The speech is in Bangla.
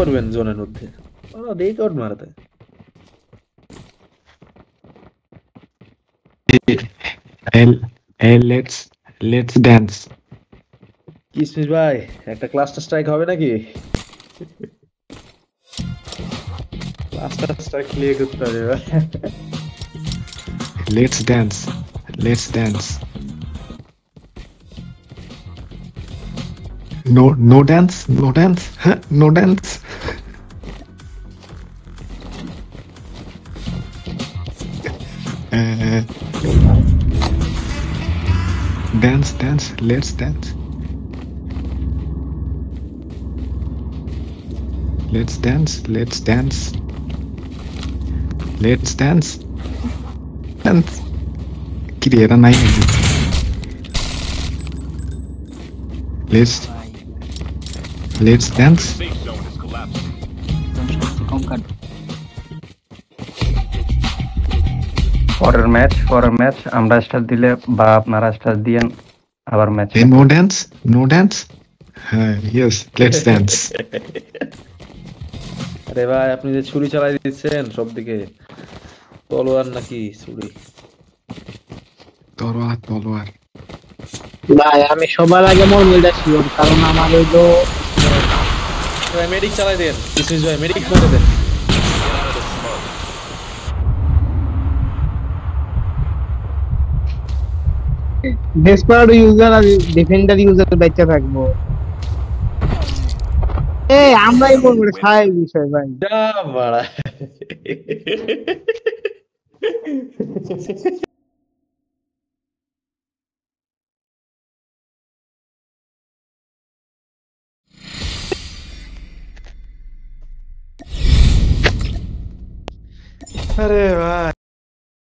করবেন জোনের মধ্যে রেক আউট মারাতে। Hey, let's dance. কিসমিস ভাই, একটা ক্লাস্টার স্ট্রাইক হবে নাকি? ক্লাস্টার স্ট্রাইক প্লে করতে হবে ভাই। Let's dance. Let's dance. No dance. No dance. Huh? No dance. Uh, dance. Let's dance. Let's dance. Let's dance. Let's dance. Dance. কি রে এটা নাই নাকি? Let's dance. পরের ম্যাচ আমরা স্টার দিলে বা আপনারা স্টার দিয়েন আবার match Hey, no dance. Yes, let's dance. আরে ভাই, আপনি যে ছুরি চালাই দিচ্ছেন সব দিকে, তলোয়ার নাকি ছুরি? তলোয়ার। ভাই আমি সবার আগে মরমিলটা শিওর, কারণ আমার ওই তো ভাই মেডিক চালাই দেন, কিসমিস ভাই মেডিক করে দেন। ডেসপারেট ইউজার আর ডিফেন্ডার ইউজার বেঁচে থাকবো। আমরাই বলবো সাহেব বিষয় ভাই। যা বাড়া। আরে ভাই